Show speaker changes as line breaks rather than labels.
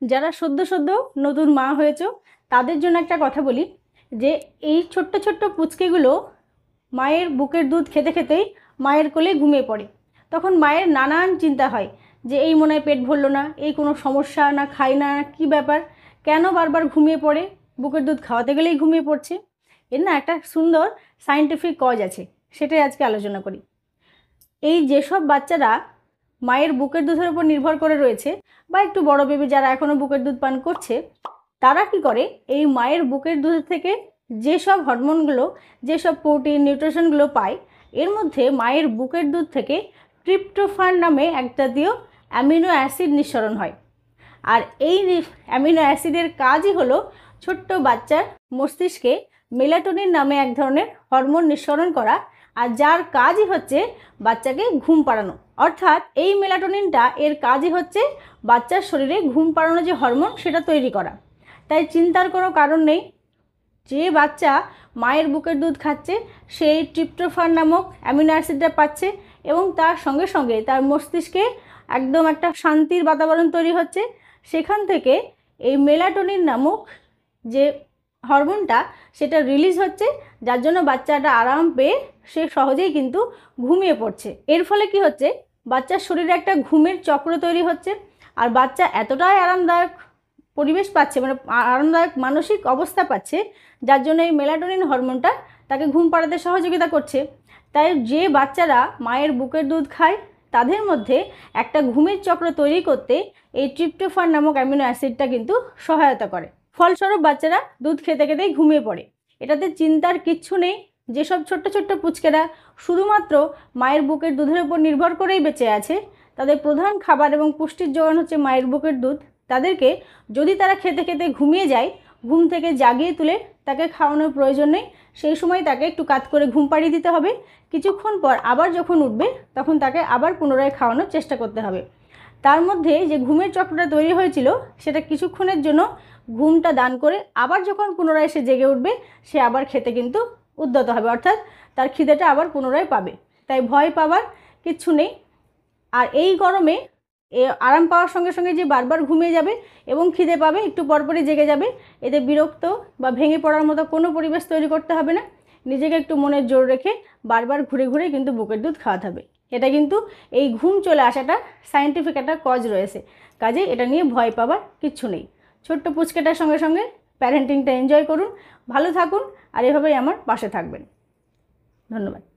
যারা সদ্য সদ্য নতুন মা হয়েছো তাদের জন্য একটা কথা বলি যে এই ছোট্ট ছোট্ট পুচকেগুলো মায়ের বুকের দুধ খেতে খেতেই মায়ের কোলে ঘুমিয়ে পড়ে। তখন মায়ের নানান চিন্তা হয় যে এই মনে হয় পেট ভরলো না, এই কোনো সমস্যা, না খায় না, কি ব্যাপার, কেন বারবার ঘুমিয়ে পড়ে, বুকের দুধ খাওয়াতে গেলেই ঘুমিয়ে পড়ছে। এর না একটা সুন্দর সায়েন্টিফিক কজ আছে, সেটাই আজকে আলোচনা করি। এই যেসব বাচ্চারা মায়ের বুকের দুধের উপর নির্ভর করে রয়েছে বা একটু বড় বেবি যারা এখনও বুকের দুধ পান করছে, তারা কি করে এই মায়ের বুকের দুধ থেকে যেসব হরমোনগুলো, যেসব প্রোটিন, নিউট্রিশনগুলো পায়, এর মধ্যে মায়ের বুকের দুধ থেকে ট্রিপ্টোফান নামে এক জাতীয় অ্যামিনো অ্যাসিড নিঃসরণ হয়। আর এই অ্যামিনো অ্যাসিডের কাজই হলো ছোট্ট বাচ্চার মস্তিষ্কে মেলাটোনিন নামে এক ধরনের হরমোন নিঃসরণ করা, আর যার কাজই হচ্ছে বাচ্চাকে ঘুম পাড়ানো। অর্থাৎ এই মেলাটোনিনটা এর কাজই হচ্ছে বাচ্চার শরীরে ঘুম পাড়ানো যে হরমোন সেটা তৈরি করা। তাই চিন্তার কোনো কারণ নেই, যে বাচ্চা মায়ের বুকের দুধ খাচ্ছে সেই ট্রিপ্টোফান নামক অ্যামিনো অ্যাসিডটা পাচ্ছে এবং তার সঙ্গে সঙ্গে তার মস্তিষ্কে একদম একটা শান্তির বাতাবরণ তৈরি হচ্ছে। সেখান থেকে এই মেলাটোনিন নামক যে হরমোনটা সেটা রিলিজ হচ্ছে, যার জন্য বাচ্চাটা আরাম পেয়ে সে সহজেই কিন্তু ঘুমিয়ে পড়ছে। এর ফলে কি হচ্ছে, বাচ্চার শরীরে একটা ঘুমের চক্র তৈরি হচ্ছে, আর বাচ্চা এতটাই আরামদায়ক পরিবেশ পাচ্ছে, মানে আরামদায়ক মানসিক অবস্থা পাচ্ছে, যার জন্য এই মেলাটোনিন হরমোনটা তাকে ঘুম পাড়াতে সহযোগিতা করছে। তাই যে বাচ্চারা মায়ের বুকের দুধ খায় তাদের মধ্যে একটা ঘুমের চক্র তৈরি করতে এই ট্রিপ্টোফান নামক অ্যামিনো অ্যাসিডটা কিন্তু সহায়তা করে। ফলস্বরূপ বাচ্চারা দুধ খেতে খেতেই ঘুমিয়ে পড়ে। এটাতে চিন্তার কিচ্ছু নেই। যেসব ছোট্ট ছোট্ট পুচকেরা শুধুমাত্র মায়ের বুকের দুধের উপর নির্ভর করেই বেঁচে আছে, তাদের প্রধান খাবার এবং পুষ্টির যোগান হচ্ছে মায়ের বুকের দুধ, তাদেরকে যদি তারা খেতে খেতে ঘুমিয়ে যায়, ঘুম থেকে জাগিয়ে তুলে তাকে খাওয়ানোর প্রয়োজন নেই। সেই সময় তাকে একটু কাত করে ঘুম পাড়িয়ে দিতে হবে। কিছুক্ষণ পর আবার যখন উঠবে তখন তাকে আবার পুনরায় খাওয়ানোর চেষ্টা করতে হবে। তার মধ্যে যে ঘুমের চক্রটা তৈরি হয়েছিল সেটা কিছুক্ষণের জন্য ঘুমটা দান করে আবার যখন পুনরায় সে জেগে উঠবে সে আবার খেতে কিন্তু উদ্যত হবে, অর্থাৎ তার খিদেটা আবার পুনরায় পাবে। তাই ভয় পাবার কিচ্ছু নেই। আর এই গরমে আরাম পাওয়ার সঙ্গে সঙ্গে যে বারবার ঘুমিয়ে যাবে এবং খিদে পাবে, একটু পরপরই জেগে যাবে, এতে বিরক্ত বা ভেঙে পড়ার মতো কোনো পরিবেশ তৈরি করতে হবে না। নিজেকে একটু মনের জোর রেখে বারবার ঘুরে ঘুরে কিন্তু বুকের দুধ খাওয়াতে হবে। এটা কিন্তু এই ঘুম চলে আসাটা সায়েন্টিফিক একটা কজ রয়েছে, কাজে এটা নিয়ে ভয় পাবার কিচ্ছু নেই। ছোট্ট পুচকেটার সঙ্গে সঙ্গে প্যারেন্টিংটা এনজয় করুন, ভালো থাকুন, আর এভাবেই আমার পাশে থাকবেন। ধন্যবাদ।